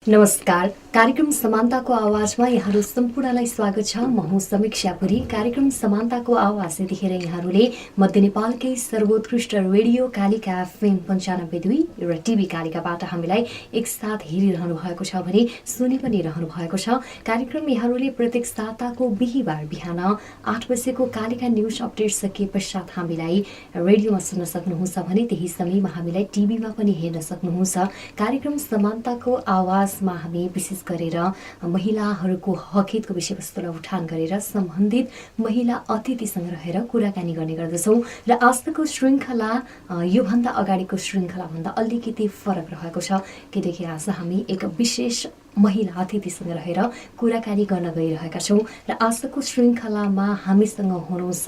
नमस्कार। कार्यक्रम समान्ताको आवाजमा यहाँहरू सम्पूर्णलाई स्वागत छ। म हुँ समीक्षा पुरी। कार्यक्रम समान्ताको आवाज यतिखेर यहाँहरूले मध्य नेपालकै सर्वोत्कृष्ट रेडियो कालिका एफएम 95.2 र टिभी कालिकाबाट हामीलाई एकसाथ हेरिरहनु भएको छ भने सुनि पनि रहनु भएको छ। कार्यक्रम यहाँहरूले प्रत्येक साताको बिहीबार बिहान 8 बजेको कालिका न्युज अपडेट सकिए पश्चात हामीलाई रेडियोमा सुन्न सक्नुहुन्छ भने त्यही समयमा हामीलाई टिभीमा पनि हेर्न सक्नुहुन्छ। कार्यक्रम समान्ताको आवाज मा हामी विशेष गरेर महिलाहरूको हकहितको विषयवस्तुलाई उठान गरेर सम्बन्धित महिला अतिथिसँग रहेर कुराकानी गर्ने गर्दछौँ र आजको श्रृङ्खला योभन्दा अगाडिको श्रृङ्खलाभन्दा अलिकति फरक रहेको छ, किनकि आज हामी एक विशेष महिला अतिथिसँग रहेर कुराकानी गर्न गइरहेका छौँ र आजको श्रृङ्खलामा हामीसँग हुनुहुन्छ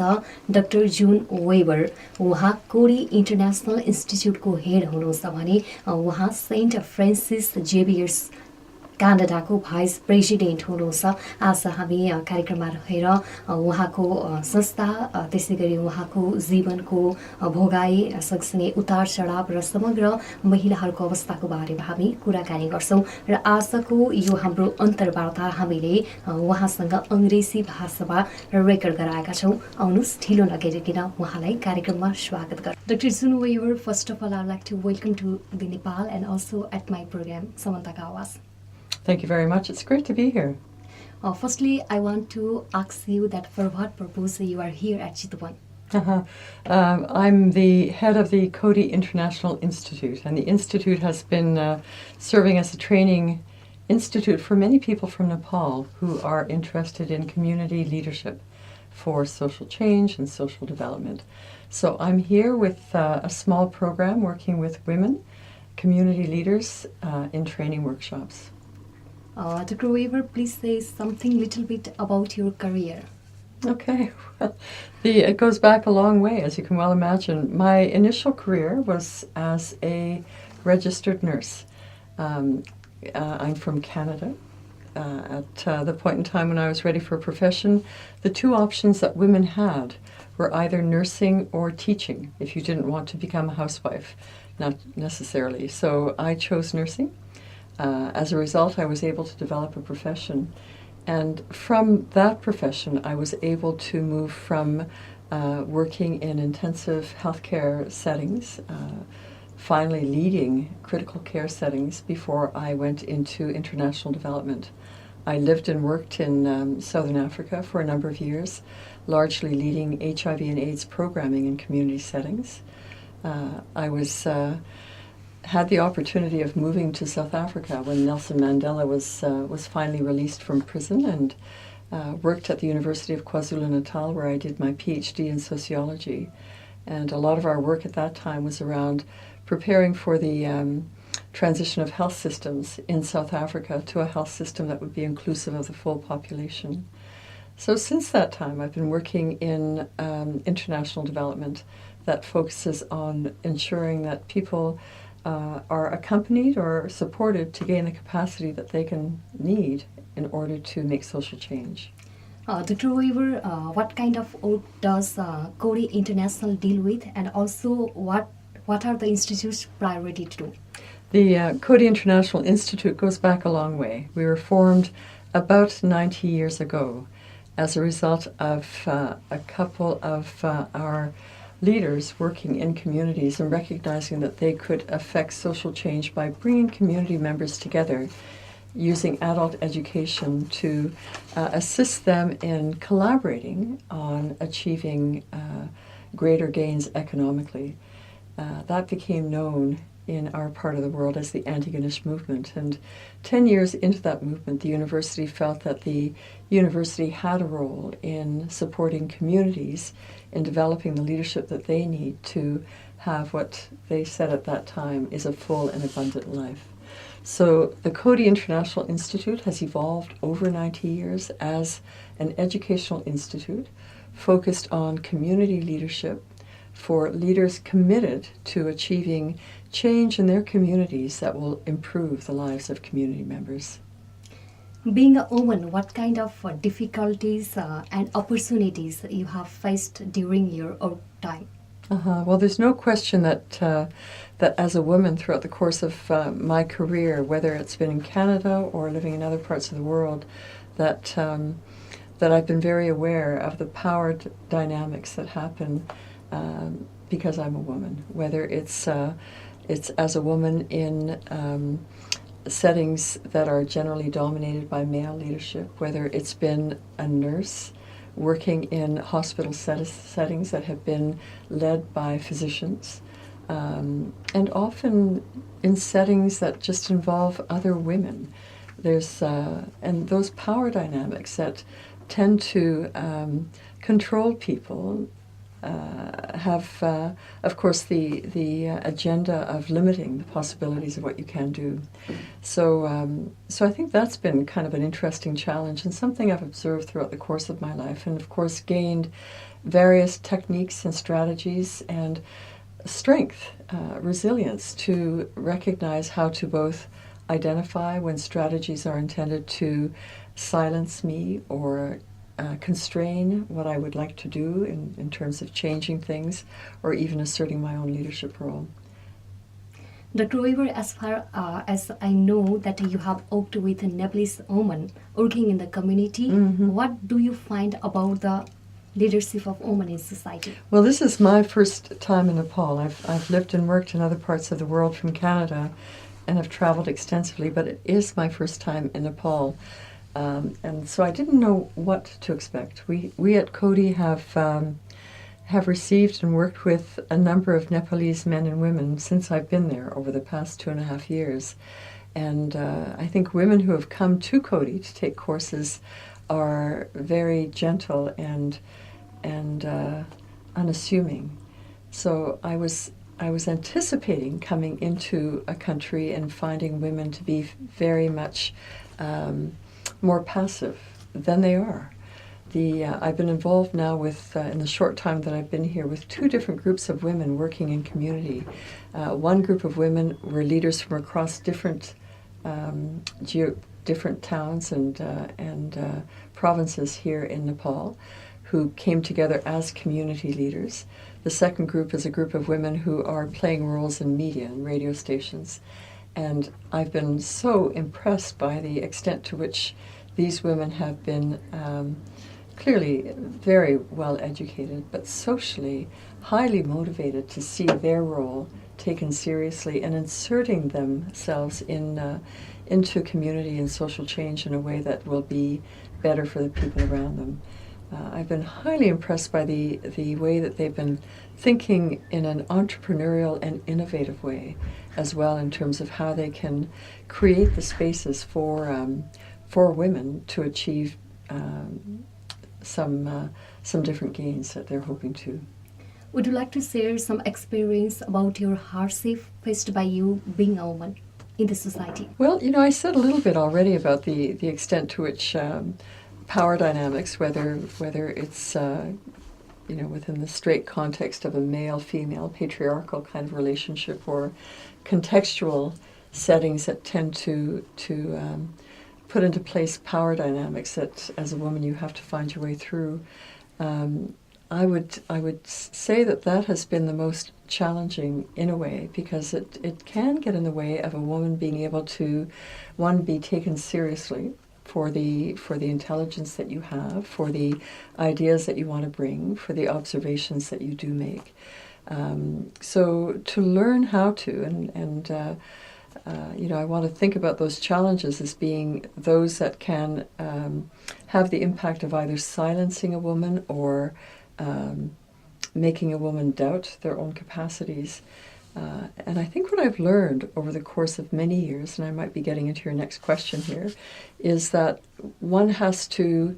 डाक्टर जुन वेबर। उहाँ कोरी इन्टरनेसनल इन्स्टिच्युटको हेड हुनुहुन्छ भने उहाँ सेन्ट फ्रान्सिस जेभियर्स क्यानाडाको भाइस प्रेसिडेन्ट हुनुहुन्छ। आज हामी कार्यक्रममा रहेर उहाँको संस्था, त्यसै गरी उहाँको जीवनको भोगाई सँगसँगै उतार चढाव र समग्र महिलाहरूको अवस्थाको बारेमा हामी कुराकानी गर्छौँ र आजको यो हाम्रो अन्तर्वार्ता हामीले उहाँसँग अङ्ग्रेजी भाषामा रेकर्ड गराएका छौँ। आउनुहोस् ढिलो नगरिकन उहाँलाई कार्यक्रममा स्वागत गर्छौँ। Dr. June Weaver, first of all, I'd like to welcome to the Nepal and also at my program, Samanta Aawaz. Thank you very much. It's great to be here. Firstly, I want to ask you that for what purpose you are here at Chitwan? I'm the head of the Coady International Institute, and the institute has been serving as a training institute for many people from Nepal who are interested in community leadership for social change and social development. So I'm here with a small program working with women, community leaders in training workshops. Dr. Weaver, please say something little bit about your career. Okay, well, it goes back a long way, as you can well imagine. My initial career was as a registered nurse. I'm from Canada. At the point in time when I was ready for a profession, the two options that women had were either nursing or teaching, if you didn't want to become a housewife, not necessarily. So I chose nursing. As a result, I was able to develop a profession. And from that profession, I was able to move from working in intensive healthcare settings, finally leading critical care settings before I went into international development. I lived and worked in Southern Africa for a number of years, largely leading HIV and AIDS programming in community settings. I had the opportunity of moving to South Africa when Nelson Mandela was finally released from prison, and worked at the University of KwaZulu-Natal, where I did my PhD in sociology. And a lot of our work at that time was around preparing for the transition of health systems in South Africa to a health system that would be inclusive of the full population. So since that time, I've been working in international development that focuses on ensuring that people are accompanied or supported to gain the capacity that they can need in order to make social change. Dr. Weaver, what kind of work does Coady International deal with, and also what are the Institute's priority to do? The Coady International Institute goes back a long way. We were formed about 90 years ago as a result of a couple of our leaders working in communities and recognizing that they could affect social change by bringing community members together, using adult education to assist them in collaborating on achieving greater gains economically. That became known in our part of the world as the anti-Ganesh movement. And 10 years into that movement, the university felt that the university had a role in supporting communities in developing the leadership that they need to have what they said at that time is a full and abundant life. So the Coady International Institute has evolved over 90 years as an educational institute focused on community leadership for leaders committed to achieving change in their communities that will improve the lives of community members. Being a woman, what kind of difficulties and opportunities you have faced during your time? Well, there's no question that as a woman throughout the course of my career, whether it's been in Canada or living in other parts of the world, that that I've been very aware of the power dynamics that happen because I'm a woman. Whether it's as a woman in settings that are generally dominated by male leadership, whether it's been a nurse working in hospital settings that have been led by physicians, and often in settings that just involve other women. There's and those power dynamics that tend to control people have, of course, the agenda of limiting the possibilities of what you can do. So, so I think that's been kind of an interesting challenge and something I've observed throughout the course of my life, and of course gained various techniques and strategies and strength, resilience to recognize how to both identify when strategies are intended to silence me or constrain what I would like to do in terms of changing things or even asserting my own leadership role. Dr. Weaver, as far as I know that you have worked with Nepalese women working in the community, what do you find about the leadership of women in society? Well, this is my first time in Nepal. I've lived and worked in other parts of the world from Canada and have traveled extensively, but it is my first time in Nepal. And so I didn't know what to expect. We at Coady have received and worked with a number of Nepalese men and women since I've been there over the past 2.5 years. And I think women who have come to Coady to take courses are very gentle and unassuming. So I was anticipating coming into a country and finding women to be very much more passive than they are. I've been involved now with, in the short time that I've been here, with 2 different groups of women working in community. One group of women were leaders from across different different towns and provinces here in Nepal who came together as community leaders. The second group is a group of women who are playing roles in media and radio stations. And I've been so impressed by the extent to which these women have been clearly very well educated, but socially highly motivated to see their role taken seriously and inserting themselves into community and social change in a way that will be better for the people around them. I've been highly impressed by the way that they've been thinking in an entrepreneurial and innovative way as well, in terms of how they can create the spaces for women to achieve some different gains that they're hoping to. Would you like to share some experience about your hardship faced by you being a woman in the society? Well, I said a little bit already about the extent to which power dynamics, whether it's within the straight context of a male-female patriarchal kind of relationship or contextual settings that tend to put into place power dynamics that as a woman you have to find your way through. I would say that has been the most challenging in a way, because it can get in the way of a woman being able to, one, be taken seriously for the intelligence that you have, for the ideas that you want to bring, for the observations that you do make. So to learn how to, and I want to think about those challenges as being those that can have the impact of either silencing a woman or making a woman doubt their own capacities. And I think what I've learned over the course of many years, and I might be getting into your next question here, is that one has to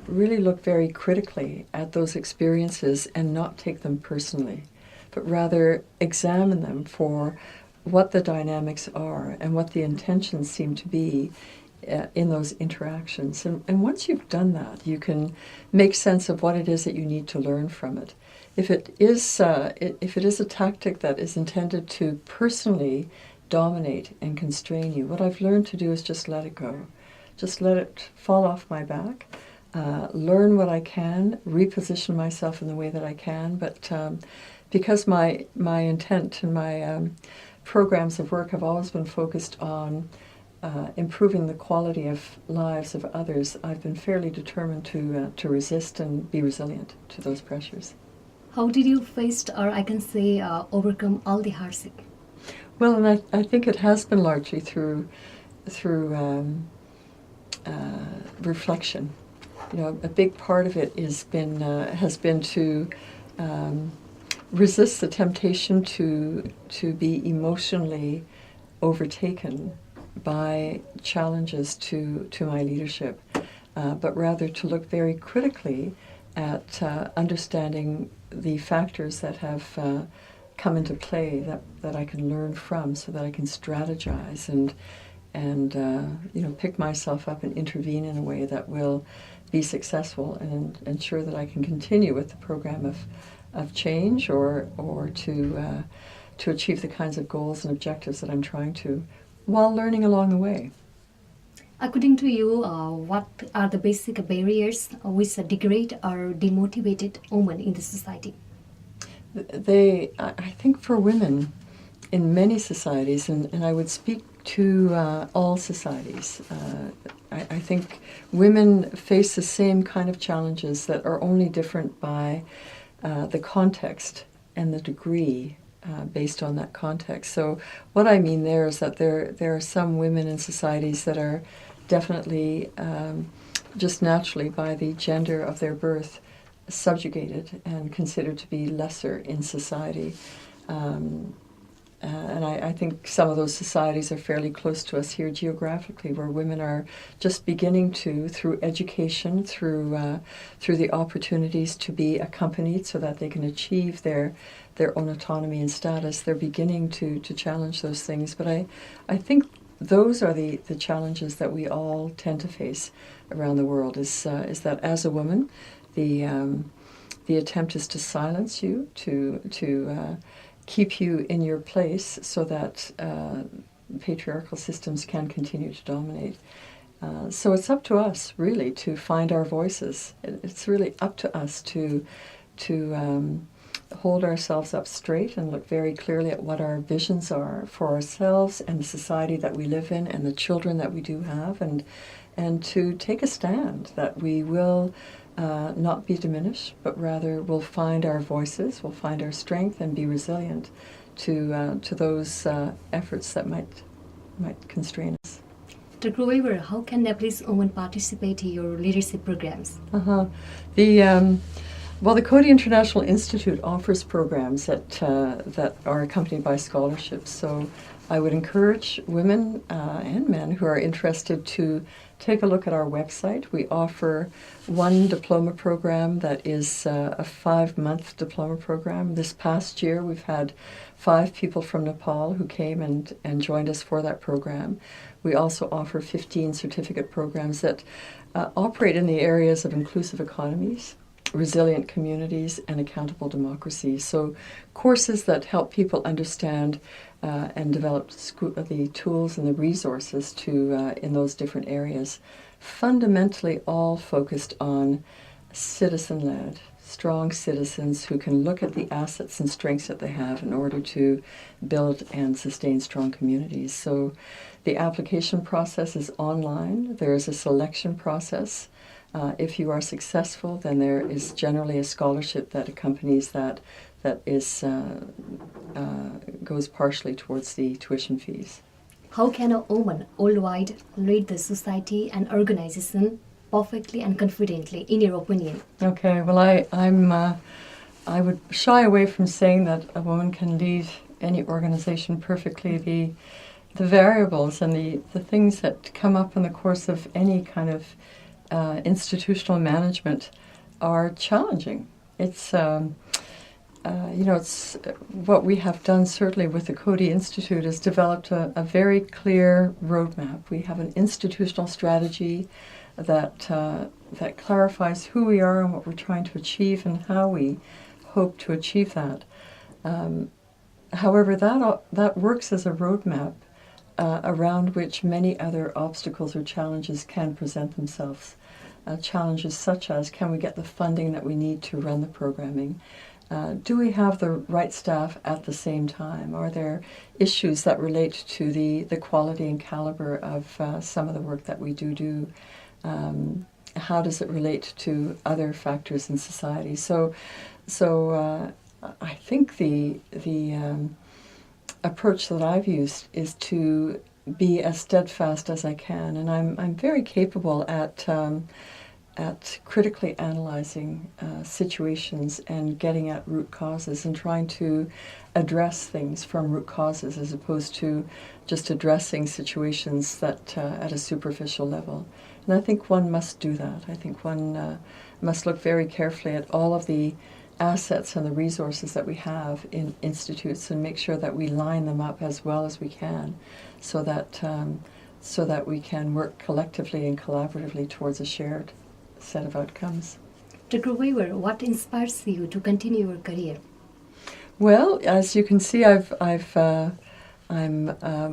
really look very critically at those experiences and not take them personally, but rather examine them for what the dynamics are and what the intentions seem to be in those interactions. And once you've done that, you can make sense of what it is that you need to learn from it. If it is a tactic that is intended to personally dominate and constrain you, what I've learned to do is just let it go. Just let it fall off my back. learn what I can, reposition myself in the way that I can. But because my intent and my programs of work have always been focused on improving the quality of lives of others, I've been fairly determined to resist and be resilient to those pressures. How did you face, or I can say, overcome all the hardship? Well, and I think it has been largely through reflection. You know, a big part of it has been to resist the temptation to be emotionally overtaken by challenges to my leadership, but rather to look very critically at understanding the factors that have come into play that I can learn from, so that I can strategize and pick myself up and intervene in a way that will be successful and ensure that I can continue with the program of change or to achieve the kinds of goals and objectives that I'm trying to, while learning along the way. According to you, what are the basic barriers which degrade or demotivated women in the society? I think for women in many societies, and I would speak to all societies, I think women face the same kind of challenges that are only different by the context and the degree based on that context. So what I mean there is that there are some women in societies that are definitely just naturally, by the gender of their birth, subjugated and considered to be lesser in society. And I think some of those societies are fairly close to us here geographically, where women are just beginning to, through education, through the opportunities to be accompanied so that they can achieve their own autonomy and status, they're beginning to challenge those things. But I think those are the challenges that we all tend to face around the world, is that as a woman, the attempt is to silence you, to keep you in your place so that patriarchal systems can continue to dominate. So it's up to us, really, to find our voices. It's really up to us to hold ourselves up straight and look very clearly at what our visions are for ourselves and the society that we live in and the children that we do have, and to take a stand that we will not be diminished, but rather we'll find our voices, we'll find our strength, and be resilient to those efforts that might constrain us. Dr. Weaver, how can Nepalese women participate in your leadership programs? The Coady International Institute offers programs that are accompanied by scholarships. So I would encourage women and men who are interested to take a look at our website. We offer one diploma program that is a 5-month diploma program. This past year, we've had 5 people from Nepal who came and joined us for that program. We also offer 15 certificate programs that operate in the areas of inclusive economies, resilient communities, and accountable democracy. So courses that help people understand and develop the tools and the resources to in those different areas, fundamentally all focused on citizen-led, strong citizens who can look at the assets and strengths that they have in order to build and sustain strong communities. So the application process is online. There is a selection process. If you are successful, then there is generally a scholarship that accompanies that is goes partially towards the tuition fees. How can a woman worldwide lead the society and organization perfectly and confidently, in your opinion? Okay, well, I would shy away from saying that a woman can lead any organization perfectly. The variables and the things that come up in the course of any kind of institutional management are challenging. It's it's what we have done certainly with the Coady Institute is developed a very clear roadmap. We have an institutional strategy that clarifies who we are and what we're trying to achieve and how we hope to achieve that. However, that works as a roadmap around which many other obstacles or challenges can present themselves. challenges such as, can we get the funding that we need to run the programming? Do we have the right staff at the same time? Are there issues that relate to the quality and caliber of some of the work that we do? How does it relate to other factors in society? So I think the approach that I've used is to be as steadfast as I can, and I'm very capable at critically analyzing situations and getting at root causes and trying to address things from root causes as opposed to just addressing situations that at a superficial level. And I think one must do that. I think one must look very carefully at all of the assets and the resources that we have in institutes and make sure that we line them up as well as we can so that we can work collectively and collaboratively towards a shared set of outcomes. Dr. Weaver, what inspires you to continue your career? Well, as you can see, I'm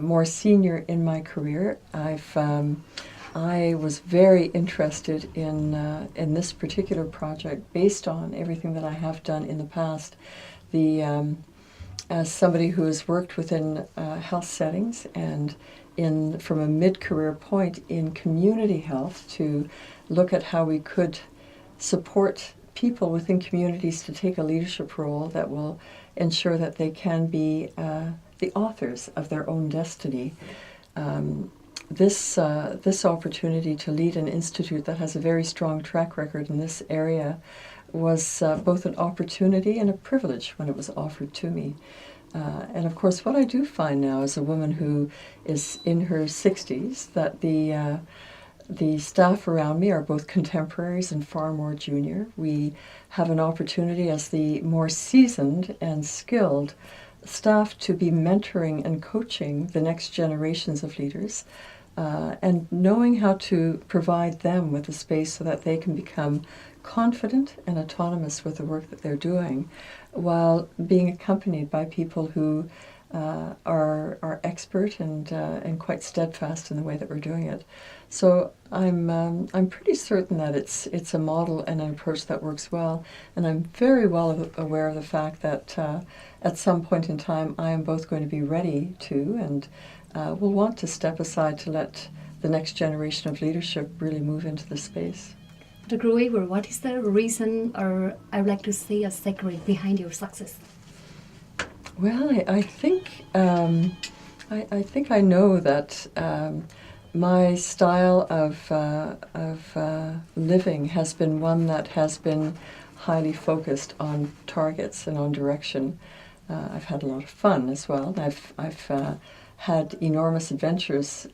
more senior in my career. I was very interested in this particular project based on everything that I have done in the past. As somebody who has worked within health settings and from a mid-career point in community health to look at how we could support people within communities to take a leadership role that will ensure that they can be the authors of their own destiny. This opportunity to lead an institute that has a very strong track record in this area was both an opportunity and a privilege when it was offered to me. And of course, what I do find now as a woman who is in her 60s, that the staff around me are both contemporaries and far more junior. We have an opportunity as the more seasoned and skilled staff to be mentoring and coaching the next generations of leaders, and knowing how to provide them with a space so that they can become confident and autonomous with the work that they're doing, while being accompanied by people who are expert and quite steadfast in the way that we're doing it. So I'm pretty certain that it's a model and an approach that works well, and I'm very well aware of the fact that at some point in time I am both going to be ready to and will want to step aside to let the next generation of leadership really move into the space. Dr. Weaver, what is the reason, or I would like to say a secret behind your success? Well, I think I know that my style of living has been one that has been highly focused on targets and on direction. I've had a lot of fun as well. I've had enormous adventures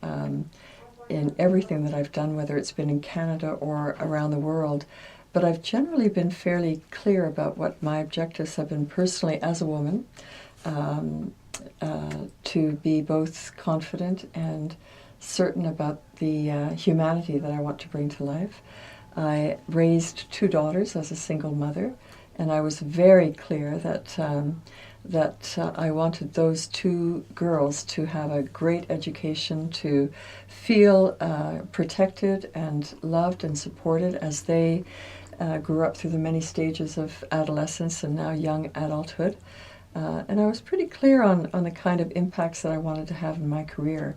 in everything that I've done, whether it's been in Canada or around the world. But I've generally been fairly clear about what my objectives have been personally as a woman, to be both confident and certain about the humanity that I want to bring to life. I raised 2 daughters as a single mother, and I was very clear that I wanted those 2 girls to have a great education, to feel protected and loved and supported as they grew up through the many stages of adolescence and now young adulthood. And I was pretty clear on the kind of impacts that I wanted to have in my career.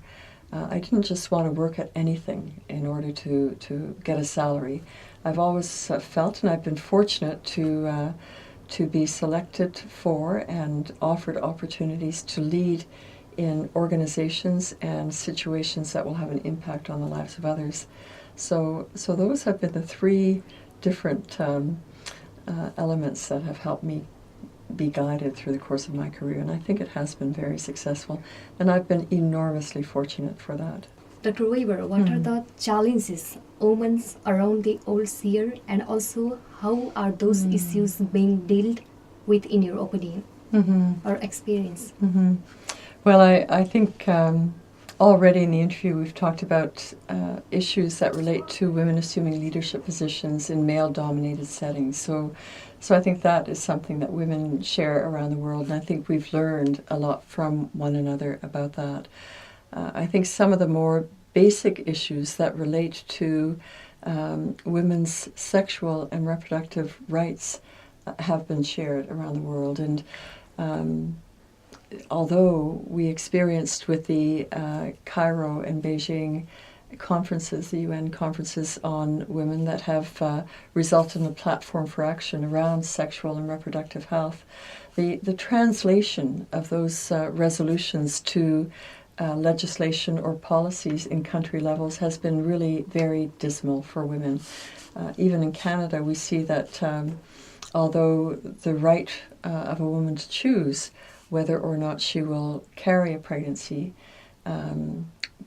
I didn't just want to work at anything in order to get a salary. I've always felt, and I've been fortunate to be selected for and offered opportunities to lead in organizations and situations that will have an impact on the lives of others. So those have been the 3 different elements that have helped me be guided through the course of my career, and I think it has been very successful, and I've been enormously fortunate for that. Dr. Weaver, what are the challenges women around the old year, and also how are those issues being dealt with in your opinion or experience? Well, I think already in the interview we've talked about issues that relate to women assuming leadership positions in male-dominated settings. So I think that is something that women share around the world, and I think we've learned a lot from one another about that. I think some of the more basic issues that relate to women's sexual and reproductive rights have been shared around the world. And although we experienced with the Cairo and Beijing conferences, the UN conferences on women that have resulted in a platform for action around sexual and reproductive health, the translation of those resolutions to legislation or policies in country levels has been really very dismal for women. Even in Canada, we see that although the right of a woman to choose whether or not she will carry a pregnancy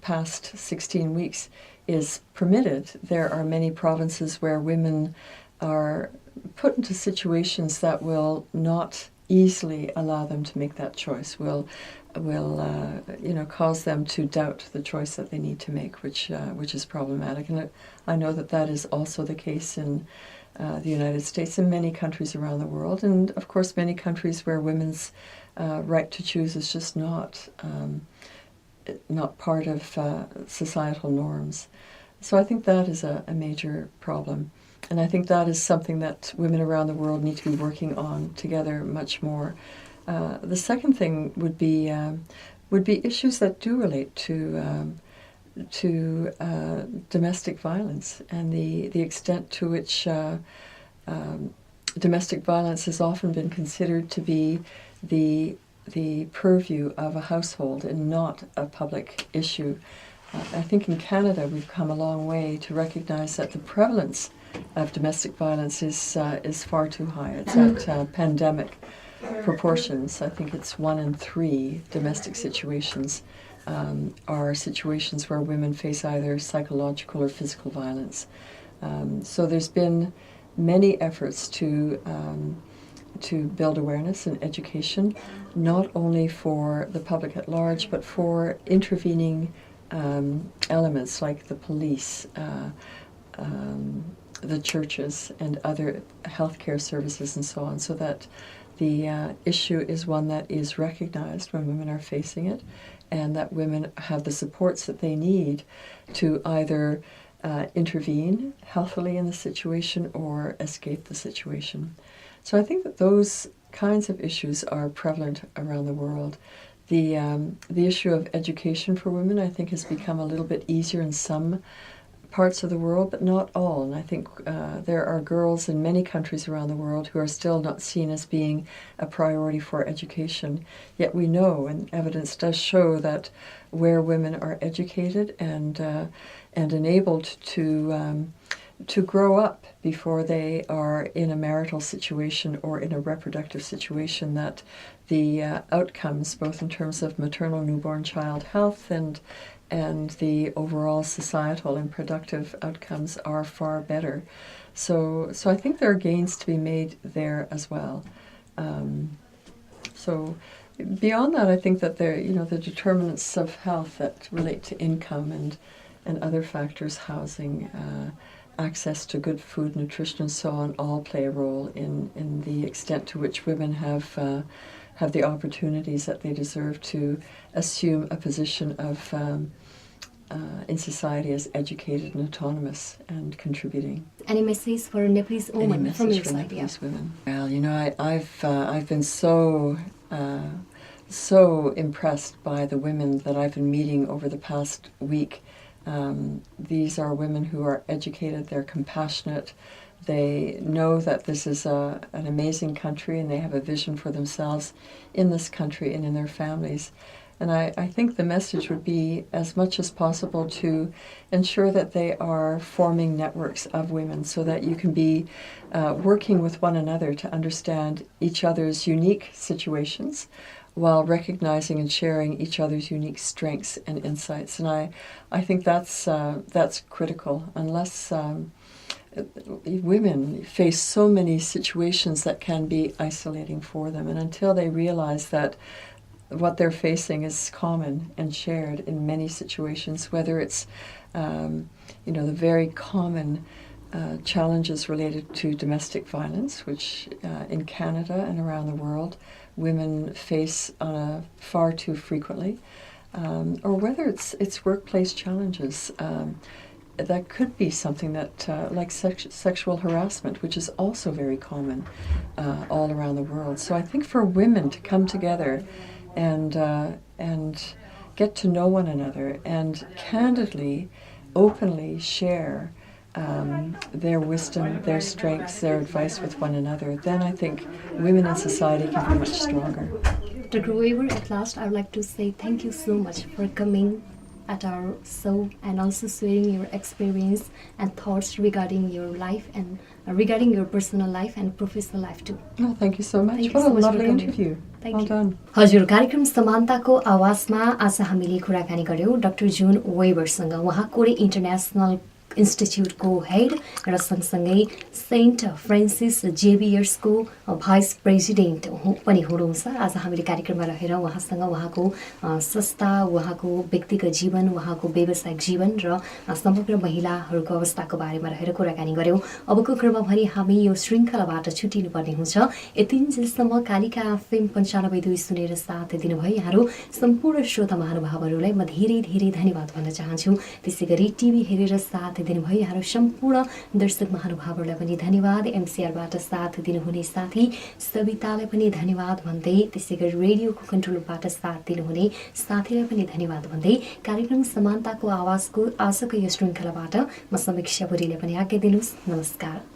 past 16 weeks is permitted, there are many provinces where women are put into situations that will not easily allow them to make that choice, will cause them to doubt the choice that they need to make, which is problematic. And I know that is also the case in the United States and many countries around the world, and of course many countries where women's right to choose is just not part of societal norms. So I think that is a major problem. And I think that is something that women around the world need to be working on together much more. The second thing would be issues that do relate to domestic violence and the extent to which domestic violence has often been considered to be the purview of a household and not a public issue. I think in Canada we've come a long way to recognize that the prevalence of domestic violence is far too high. It's at pandemic proportions. I think it's 1 in 3 domestic situations are situations where women face either psychological or physical violence. So there's been many efforts to build awareness and education, not only for the public at large, but for intervening elements like the police, the churches, and other healthcare services and so on, so that the issue is one that is recognized when women are facing it, and that women have the supports that they need to either intervene healthily in the situation or escape the situation. So I think that those kinds of issues are prevalent around the world. The issue of education for women, I think, has become a little bit easier in some parts of the world, but not all. And I think there are girls in many countries around the world who are still not seen as being a priority for education. Yet we know, and evidence does show, that where women are educated and enabled to grow up before they are in a marital situation or in a reproductive situation, that the outcomes, both in terms of maternal newborn child health and the overall societal and productive outcomes, are far better. So I think there are gains to be made there as well. So beyond that, I think that the determinants of health that relate to income and other factors, housing, access to good food, nutrition, and so on, all play a role in the extent to which women have the opportunities that they deserve to assume a position of in society as educated and autonomous and contributing. Any message for Nepalese women from your side? Nepalese women? Well, I've been so impressed by the women that I've been meeting over the past week. These are women who are educated, they're compassionate, they know that this is an amazing country, and they have a vision for themselves in this country and in their families. And I think the message would be, as much as possible, to ensure that they are forming networks of women, so that you can be working with one another to understand each other's unique situations, while recognizing and sharing each other's unique strengths and insights. And I think that's critical. Unless women face so many situations that can be isolating for them, and until they realize that what they're facing is common and shared in many situations, whether it's the very common challenges related to domestic violence, which in Canada and around the world women face far too frequently, or whether it's workplace challenges. that could be something that, like sexual harassment, which is also very common all around the world. So I think for women to come together and get to know one another and candidly, openly share their wisdom, their strengths, their advice with one another, then I think women in society can be much stronger. Dr. Weber, at last, I would like to say thank you so much for coming at our show and also sharing your experience and thoughts regarding your life and regarding your personal life and professional life too. Oh, thank you so much. Thank you What so a much for lovely coming. interview. Thank Well you. done. हजुर, कार्यक्रम समान्ताको आवाजमा आज हामीले कुराकानी गर्यौँ doctor जुन वेबरसँग। उहाँ कोरे international इन्स्टिट्युटको head र सँगसँगै सेन्ट फ्रान्सिस जेभियर्सको भाइस प्रेसिडेन्ट पनि हुनुहुन्छ। आज हामीले कार्यक्रममा रहेर उहाँसँग उहाँको संस्था, उहाँको व्यक्तिगत जीवन, उहाँको व्यावसायिक जीवन र समग्र महिलाहरूको अवस्थाको बारेमा रहेर कुराकानी गऱ्यौँ। अबको क्रममा भने हामी यो श्रृङ्खलाबाट छुटिनुपर्ने हुन्छ। यतिन्जेलसम्म कालिका एफएम 95.2 सुनेर साथ दिनुभयो यहाँहरू सम्पूर्ण श्रोता महानुभावहरूलाई म धेरै धेरै धन्यवाद भन्न चाहन्छु। त्यसै गरी टिभी हेरेर साथ दिनुभयो यहाँहरू सम्पूर्ण दर्शक महानुभावहरूलाई पनि धन्यवाद। एमसिआरबाट साथ दिनुहुने साथी सवितालाई पनि धन्यवाद भन्दै, त्यसै गरी रेडियोको कन्ट्रोलबाट साथ दिनुहुने साथीलाई पनि धन्यवाद भन्दै कार्यक्रम समान्ताको आवाजको आजको यो श्रृङ्खलाबाट म समीक्षा पुरीले पनि आज्ञा दिनुहोस्। नमस्कार।